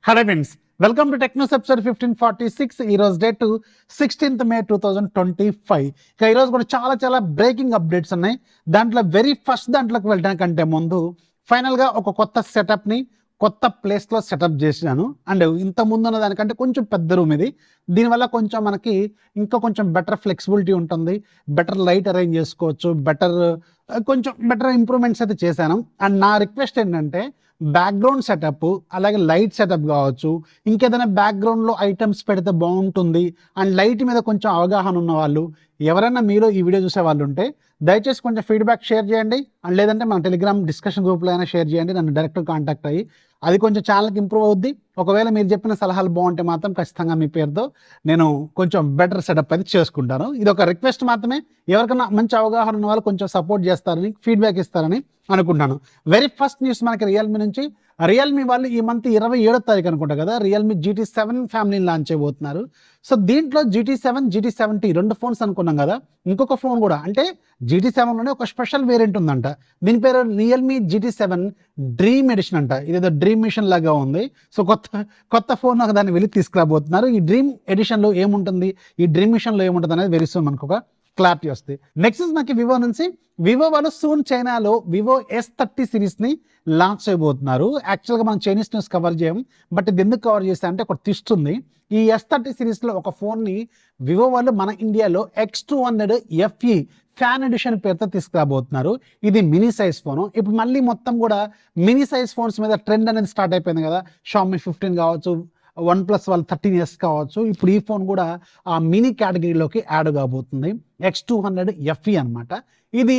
Hello friends, welcome to Technos episode 1546. ఈ రోజు date 16th May 2025. ఇక ఈరోజు కూడా చాలా బ్రేకింగ్ అప్డేట్స్ ఉన్నాయి. దాంట్లో వెరీ ఫస్ట్ దాంట్లోకి వెళ్ళడానికంటే ముందు ఫైనల్గా ఒక కొత్త సెటప్ని కొత్త ప్లేస్లో సెటప్ చేసినాను. అండ్ ఇంత ముందున్న దానికంటే కొంచెం పెద్ద రూమ్ ఇది. దీనివల్ల కొంచెం మనకి ఇంకా కొంచెం బెటర్ ఫ్లెక్సిబిలిటీ ఉంటుంది, బెటర్ లైట్ అరేంజ్ చేసుకోవచ్చు, కొంచెం బెటర్ ఇంప్రూవ్మెంట్స్ అయితే చేశాను. అండ్ నా రిక్వెస్ట్ ఏంటంటే బ్యాక్గ్రౌండ్ సెటప్, అలాగే లైట్ సెటప్ కావచ్చు, ఇంకేదైనా బ్యాక్గ్రౌండ్లో ఐటమ్స్ పెడితే బాగుంటుంది అండ్ లైట్ మీద కొంచెం అవగాహన ఉన్న వాళ్ళు ఎవరైనా మీరు ఈ వీడియో చూసే వాళ్ళు ఉంటే దయచేసి కొంచెం ఫీడ్బ్యాక్ షేర్ చేయండి. అండ్ లేదంటే మన టెలిగ్రామ్ డిస్కషన్ గ్రూప్లో అయినా షేర్ చేయండి, నన్ను డైరెక్ట్ కాంటాక్ట్ అయ్యి. అది కొంచెం ఛానల్కి ఇంప్రూవ్ అవుద్ది. ఒకవేళ మీరు చెప్పిన సలహాలు బాగుంటే మాత్రం ఖచ్చితంగా మీ పేరుతో నేను కొంచెం బెటర్ సెటప్ అయితే చేసుకుంటాను. ఇది ఒక రిక్వెస్ట్ మాత్రమే. ఎవరికైనా మంచి అవగాహన ఉన్న వాళ్ళు కొంచెం సపోర్ట్ చేస్తారని, ఫీడ్బ్యాక్ ఇస్తారని అనుకుంటున్నాను. వెరీ ఫస్ట్ న్యూస్ మనకి రియల్మీ నుంచి. రియల్మీ వాళ్ళు ఈ మంత్ 27వ తారీఖు అనుకుంటా కదా రియల్మీ GT7 ఫ్యామిలీని లాంచ్ చేయబోతున్నారు. సో దీంట్లో GT7, GT70 రెండు ఫోన్స్ అనుకున్నాం కదా, ఇంకొక ఫోన్ కూడా అంటే GT7లోనే ఒక స్పెషల్ వేరియంట్ ఉందంట. దీని పేరు రియల్మీ GT7 డ్రీమ్ ఎడిషన్ అంట. ఇదేదో డ్రీమ్ మిషన్ లాగా ఉంది. సో కొత్త ఫోన్ ఒక దాన్ని వెళ్ళి తీసుకురాబోతున్నారు. ఈ డ్రీమ్ ఎడిషన్లో ఏముంటుంది, ఈ డ్రీమ్ మిషన్లో ఏముంటుంది అనేది వెరీ సూన్ మనకు ఒక క్లారిటీ వస్తుంది. నెక్స్ట్ మనకి వివో నుంచి. వివో వాళ్ళు సూన్ చైనాలో వివో S30 సిరీస్ని లాంచ్ చేయబోతున్నారు. యాక్చువల్గా మనం చైనీస్ న్యూస్ కవర్ చేయం, బట్ ఇది ఎందుకు కవర్ చేస్తే అంటే ఒక ట్విస్ట్ ఉంది. ఈ S30 సిరీస్లో ఒక ఫోన్ని వివో వాళ్ళు మన ఇండియాలో X200 FE ఫ్యాన్ ఎడిషన్ పేరుతో తీసుకురాబోతున్నారు. ఇది మినీ సైజ్ ఫోను. ఇప్పుడు మళ్ళీ మొత్తం కూడా మినీ సైజ్ ఫోన్స్ మీద ట్రెండ్ అనేది స్టార్ట్ అయిపోయింది కదా. Xiaomi 15 కావచ్చు, OnePlus వాళ్ళు 13s కావచ్చు. ఇప్పుడు ఈ ఫోన్ కూడా ఆ మినీ కేటగిరీలోకి యాడ్ కాబోతుంది. X200 FE అనమాట. ఇది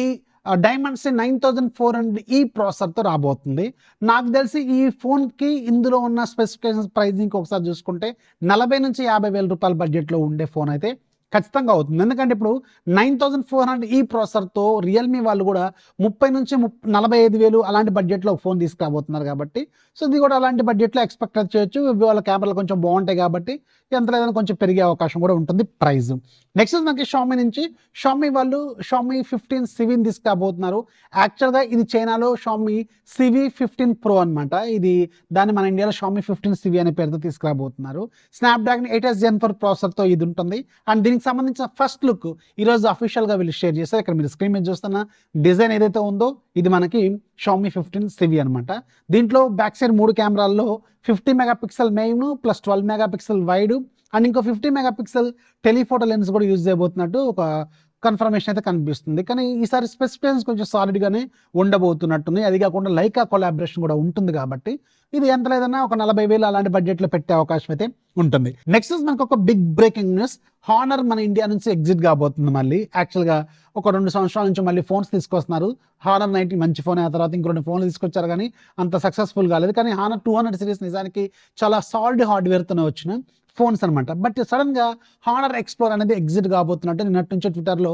Dimensity 9400E ప్రాసెసర్తో రాబోతుంది. నాకు తెలిసి ఈ ఫోన్కి ఇందులో ఉన్న స్పెసిఫికేషన్స్ ప్రైజింగ్ ఒకసారి చూసుకుంటే 40,000 నుంచి 50,000 రూపాయల బడ్జెట్లో ఉండే ఫోన్ అయితే ఖచ్చితంగా అవుతుంది. ఎందుకంటే ఇప్పుడు 9400E ప్రాసెసర్తో రియల్మీ వాళ్ళు కూడా 30,000 నుంచి 45,000 అలాంటి బడ్జెట్లో ఫోన్ తీసుకురాబోతున్నారు కాబట్టి సో ఇది కూడా అలాంటి బడ్జెట్లో ఎక్స్పెక్ట్ చేయొచ్చు. వాళ్ళ కెమెరాలు కొంచెం బాగుంటాయి కాబట్టి ఎంత లేదని కొంచెం పెరిగే అవకాశం కూడా ఉంటుంది ప్రైస్. నెక్స్ట్ మనకి Xiaomi నుంచి. Xiaomi వాళ్ళు Xiaomi 15 CVని తీసుకురాబోతున్నారు. యాక్చువల్గా ఇది చైనాలో Xiaomi CV 15 Pro అనమాట. ఇది దాన్ని మన ఇండియాలో Xiaomi 15 CV అనే పేరుతో తీసుకురాబోతున్నారు. స్నాప్డ్రాగన్ 8s Gen 4 ప్రాసెసర్తో ఇది ఉంటుంది. అండ్ దీనికి సంబంధించిన ఫస్ట్ లుక్ ఈరోజు అఫీషియల్గా వీళ్ళు షేర్ చేస్తారు. ఇక్కడ మీరు స్క్రీన్ మీద చూస్తున్న డిజైన్ ఏదైతే ఉందో ఇది మనకి Xiaomi 15 CV అనమాట. దీంట్లో back side 3 కెమెరాల్లో 50 megapixel main plus 12 megapixel wide and ఇంకో 50 మెగాపిక్సెల్ టెలిఫోటో లెన్స్ కూడా యూజ్ చేయబోతున్నట్టు ఒక కన్ఫర్మేషన్ అయితే కనిపిస్తుంది. కానీ ఈసారి స్పెసిఫికేషన్స్ కొంచెం సాలిడ్గానే ఉండబోతున్నట్టుంది. అది కాకుండా లైకా కొలాబరేషన్ కూడా ఉంటుంది కాబట్టి ఇది ఎంత లేదన్నా ఒక 40,000 అలాంటి బడ్జెట్లో పెట్టే అవకాశం అయితే ఉంటుంది. నెక్స్ట్ మనకు ఒక బిగ్ బ్రేకింగ్ న్యూస్. హానర్ మన ఇండియా నుంచి ఎగ్జిట్ కాబోతుంది. మళ్ళీ యాక్చువల్గా ఒక 2 సంవత్సరాల నుంచి మళ్ళీ ఫోన్స్ తీసుకొస్తున్నారు. హానర్ 90 మంచి ఫోన్, ఆ తర్వాత ఇంకో 2 ఫోన్లు తీసుకొచ్చారు కానీ అంత సక్సెస్ఫుల్ కాలేదు. కానీ హానర్ 200 సిరీస్ నిజానికి చాలా సాలిడ్ హార్డ్వేర్తోనే వచ్చిన ఫోన్స్ అనమాట. బట్ సడన్గా హానర్ ఎక్స్ప్లోర్ అనేది ఎగ్జిట్ కాబోతున్నట్టు నిన్నటి నుంచి ట్విట్టర్లో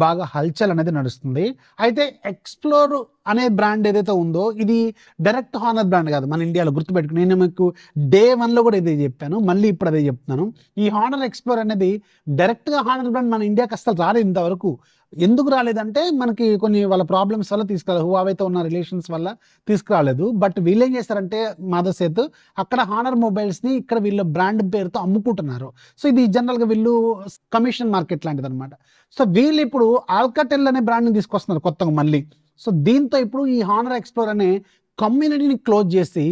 బాగా హల్చల్ అనేది నడుస్తుంది. అయితే ఎక్స్ప్లోర్ అనే బ్రాండ్ ఏదైతే ఉందో ఇది డైరెక్ట్ హానర్ బ్రాండ్ కాదు మన ఇండియాలో, గుర్తుపెట్టుకుని. నేను మీకు Day 1లో కూడా ఇదే చెప్పాను, మళ్ళీ ఇప్పుడు అదే చెప్తున్నాను. ఈ హానర్ ఎక్స్ప్లోర్ అనేది డైరెక్ట్గా హానర్ బ్రాండ్ మన ఇండియాకి అసలు రాలేదు ఇంతవరకు. ఎందుకు రాలేదంటే మనకి కొన్ని వాళ్ళ ప్రాబ్లమ్స్ వల్ల తీసుకురాలేదు, హువావేతో ఉన్న రిలేషన్స్ వల్ల తీసుకురాలేదు. బట్ వీళ్ళు ఏం చేస్తారంటే మాధవ్ అక్కడ హానర్ మొబైల్స్ని ఇక్కడ వీళ్ళ బ్రాండ్ పేరుతో అమ్ముకుంటున్నారు. సో ఇది జనరల్గా వీళ్ళు కమిషన్ మార్కెట్ లాంటిది అనమాట. సో వీళ్ళు ఇప్పుడు ఆల్కాటెల్ అనే బ్రాండ్ని తీసుకొస్తున్నారు కొత్తగా మళ్ళీ. సో దీంతో ఇప్పుడు ఈ హానర్ ఎక్స్ప్లోర్ అనే కమ్యూనిటీని క్లోజ్ చేసి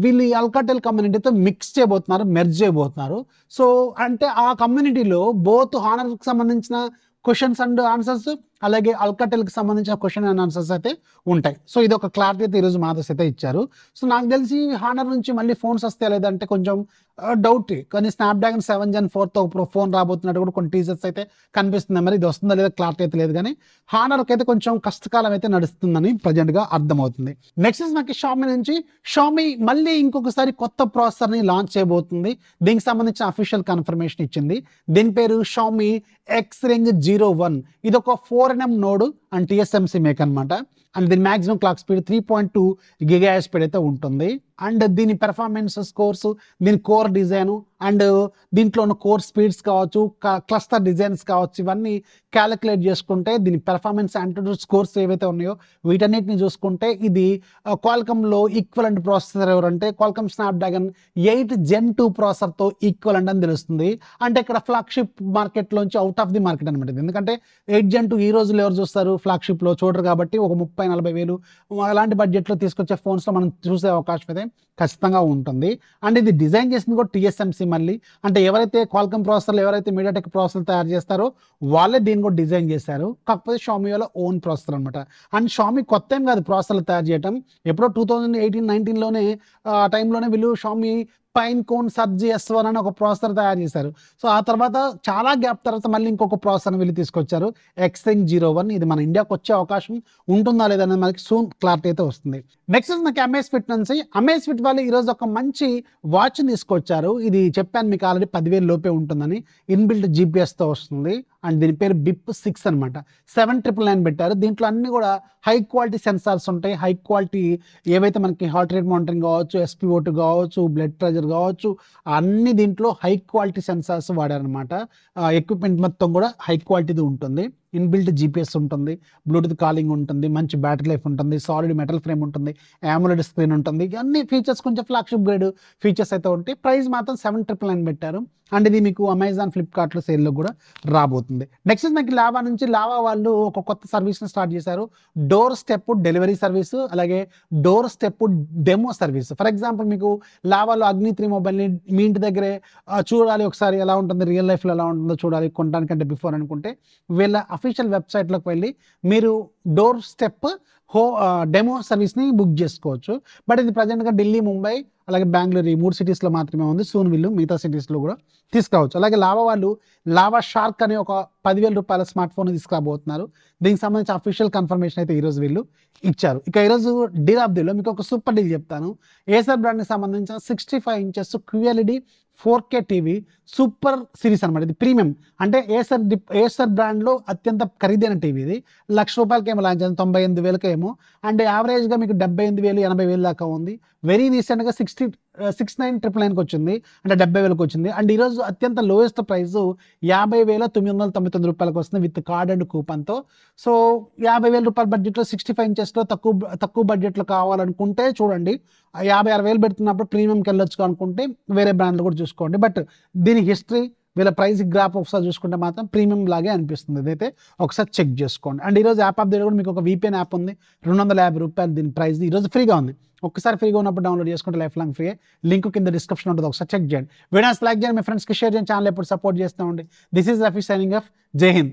వీళ్ళు ఈ ఆల్కాటెల్ కమ్యూనిటీతో మిక్స్ చేయబోతున్నారు, మెర్జ్ చేయబోతున్నారు. సో అంటే ఆ కమ్యూనిటీలో బోత్ హానర్కి సంబంధించిన క్వశ్చన్స్ అండ్ ఆన్సర్స్ అలాగే ఆల్కాటెల్కి సంబంధించిన క్వశ్చన్ అండ్ ఆన్సర్స్ అయితే ఉంటాయి. సో ఇది ఒక క్లారిటీ అయితే ఈరోజు మాధవ్ అయితే ఇచ్చారు. సో నాకు తెలిసి హానర్ నుంచి మళ్ళీ ఫోన్స్ వస్తాయి లేదంటే కొంచెం డౌట్. కానీ స్నాప్డ్రాగన్ 7 Gen 4తో ఫోన్ రాబోతున్నట్టు కూడా కొన్ని టీజర్స్ అయితే కనిపిస్తుంది. మరి ఇది వస్తుందా లేదా క్లారిటీ అయితే లేదు, కానీ హానర్కి అయితే కొంచెం కష్టకాలం అయితే నడుస్తుందని ప్రజెంట్గా అర్థమవుతుంది. నెక్స్ట్ మనకి Xiaomi నుంచి. Xiaomi మళ్ళీ ఇంకొకసారి కొత్త ప్రాసెసర్ని లాంచ్ చేయబోతుంది. దీనికి సంబంధించిన అఫీషియల్ కన్ఫర్మేషన్ ఇచ్చింది. దీని పేరు Xiaomi X Range 01. ఇది ఒక 4nm node and TSMC make అనమాట. అండ్ దీని maximum clock speed 3.2 gigahertz speed అయితే ఉంటుంది. అండ్ దీని పెర్ఫార్మెన్స్ స్కోర్స్, దీని కోర్ డిజైన్ అండ్ దీంట్లో ఉన్న కోర్ స్పీడ్స్ కావచ్చు, క్లస్టర్ డిజైన్స్ కావచ్చు, ఇవన్నీ క్యాలిక్యులేట్ చేసుకుంటే దీని పెర్ఫార్మెన్స్ అండ్ స్కోర్స్ ఏవైతే ఉన్నాయో వీటన్నిటిని చూసుకుంటే ఇది క్వాల్కమ్లో ఈక్వలెంట్ ప్రాసెసర్ ఎవరంటే క్వాల్కమ్ స్నాప్డ్రాగన్ 8 Gen 2 ప్రాసెసర్తో ఈక్వలెంట్ అని తెలుస్తుంది. అంటే ఇక్కడ ఫ్లాగ్షిప్ మార్కెట్లోంచి అవుట్ ఆఫ్ ది మార్కెట్ అనమాట. ఎందుకంటే 8 Gen 2 ఈ రోజుల్లో ఎవరు చూస్తారు, ఫ్లాగ్షిప్లో చూడరు. కాబట్టి ఒక 30-40 వేలు అలాంటి బడ్జెట్లో తీసుకొచ్చే ఫోన్స్లో మనం చూసే అవకాశం అయితే ఖచ్చితంగా ఉంటుంది. అండ్ ఇది డిజైన్ చేసింది కూడా TSMC మళ్ళీ. అంటే ఎవరైతే క్వాల్కమ్ ప్రాసెసర్లు, ఎవరైతే మీడియాటెక్ ప్రాసెసర్లు తయారు చేస్తారో వాళ్ళే దీన్ని కూడా డిజైన్ చేశారు. కాకపోతే షామీ వాళ్ళ ఓన్ ప్రాసెసర్ అనమాట. అండ్ షామీ కొత్త ఏం కాదు ప్రాసెసర్లు తయారు చేయడం. ఎప్పుడో 2018-19లోనే ఆ టైంలోనే వీళ్ళు షామీ పైన్కోన్ సర్జీ S1 అని ఒక ప్రాసెసర్ తయారు చేశారు. సో ఆ తర్వాత చాలా గ్యాప్ తర్వాత మళ్ళీ ఇంకొక ప్రాసెసర్ వీళ్ళు తీసుకొచ్చారు, Exynos 01. ఇది మన ఇండియాకి వచ్చే అవకాశం ఉంటుందా లేదా అనేది మనకి సూన్ క్లారిటీ అయితే వస్తుంది. నెక్స్ట్ నాకు అమేజ్ఫిట్ నుంచి, అమేజ్ఫిట్ వాళ్ళు ఈరోజు ఒక మంచి వాచ్ తీసుకొచ్చారు. ఇది చెప్పాను మీకు ఆల్రెడీ 10,000 లోపే ఉంటుందని. ఇన్బిల్ట్ GPS-తో వస్తుంది. అండ్ దీని పేరు BIP 6 అనమాట. 7999 పెట్టారు. దీంట్లో అన్ని కూడా హై క్వాలిటీ సెన్సార్స్ ఉంటాయి. హై క్వాలిటీ ఏవైతే మనకి హార్ట్ రేట్ మానిటరింగ్ కావచ్చు, SpO2 కావచ్చు, బ్లడ్ ప్రెషర్ కావచ్చు, అన్ని దీంట్లో హై క్వాలిటీ సెన్సార్స్ వాడారనమాట. ఎక్విప్మెంట్ మొత్తం కూడా హై క్వాలిటీది ఉంటుంది. ఇన్బిల్ట్ GPS ఉంటుంది, బ్లూటూత్ కాలింగ్ ఉంటుంది, మంచి బ్యాటరీ లైఫ్ ఉంటుంది, సాలిడ్ మెటల్ ఫ్రేమ్ ఉంటుంది, AMOLED స్క్రీన్ ఉంటుంది. అన్ని ఫీచర్స్ కొంచెం ఫ్లాగ్షిప్ గ్రేడ్ ఫీచర్స్ అయితే ఉంటాయి. ప్రైస్ మాత్రం 7999 పెట్టారు. అండ్ ఇది మీకు అమెజాన్, ఫ్లిప్కార్ట్లో సేల్లో కూడా రాబోతుంది. నెక్స్ట్ మనకి లావా నుంచి, లావా వాళ్ళు ఒక కొత్త సర్వీస్ని స్టార్ట్ చేశారు. డోర్ స్టెప్ డెలివరీ సర్వీసు, అలాగే door step demo service. For example మీకు లావాలో అగ్ని 3 మొబైల్ని మీ ఇంటి దగ్గరే చూడాలి, ఒకసారి ఎలా ఉంటుంది, రియల్ లైఫ్లో ఎలా ఉంటుందో చూడాలి కొనడానికంటే బిఫోర్ అనుకుంటే వీళ్ళ అఫీషియల్ వెబ్సైట్లోకి వెళ్ళి మీరు డోర్ స్టెప్ డెమో సర్వీస్ని బుక్ చేసుకోవచ్చు. బట్ ఇది ప్రజెంట్గా ఢిల్లీ, ముంబై, అలాగే బెంగళూరు ఈ 3 సిటీస్లో మాత్రమే ఉంది. సూన్ వీళ్ళు మిగతా సిటీస్లో కూడా తీసుకురావచ్చు. అలాగే లావా వాళ్ళు లావా షార్క్ అనే ఒక 10,000 రూపాయల స్మార్ట్ ఫోన్ తీసుకురాబోతున్నారు. దీనికి సంబంధించి అఫీషియల్ కన్ఫర్మేషన్ అయితే ఈరోజు వీళ్ళు ఇచ్చారు. ఇక ఈరోజు డీల్ ఆఫ్ డీలో మీకు ఒక సూపర్ డీల్ చెప్తాను. ఏసర్ బ్రాండ్కి సంబంధించిన 65 inches QLED 4K TV super series అనమాట. ఇది ప్రీమియం అంటే ఏసర్ బ్రాండ్లో అత్యంత ఖరీదైన టీవీ. ఇది ₹1,00,000 ఏమో లాంచ్ అయింది, 98,000 ఏమో. అండ్ యావరేజ్గా మీకు 78,000, 80,000 దాకా ఉంది. వెరీ రీసెంట్గా 69,999కి వచ్చింది, అంటే 70,000కి వచ్చింది. అండ్ ఈరోజు అత్యంత లోయెస్ట్ ప్రైస్ ₹50,999 వస్తుంది విత్ కార్డ్ అండ్ కూపన్తో. సో 50,000 రూపాయల బడ్జెట్లో 65 ఇంచెస్లో తక్కువ బడ్జెట్లో కావాలనుకుంటే చూడండి, 50,000-60,000 పెడుతున్నప్పుడు ప్రీమియంకి వెళ్ళొచ్చు అనుకుంటే వేరే బ్రాండ్లు కూడా చూసుకోండి. బట్ దీని హిస్టరీ, వీళ్ళ ప్రైస్ గ్రాఫ్ ఒకసారి చూసుకుంటే మాత్రం ప్రీమియం లాగే అనిపిస్తుంది. ఇదైతే ఒకసారి చెక్ చేసుకోండి. అండ్ ఈరోజు యాప్ ఆఫ్ ది డే కూడా మీకు ఒక VPN యాప్ ఉంది, ₹250 దీని ప్రైస్. ఈరోజు ఫ్రీగా ఉంది. ఒక్కసారి ఫ్రీగా ఉన్నప్పుడు డౌన్లోడ్ చేసుకుంటే లైఫ్ లాంగ్ ఫ్రీ. లింక్ కింద డిస్క్రిప్షన్ ఉంటుంది, ఒకసారి చెక్ చేయండి. వీడియోస్ లైక్ చేయండి, మీ ఫ్రెండ్స్కి షేర్ చేయండి, ఛానల్ ఎప్పుడు సపోర్ట్ చేస్తూ ఉండి. This is Rafi signing off. జై హింద్.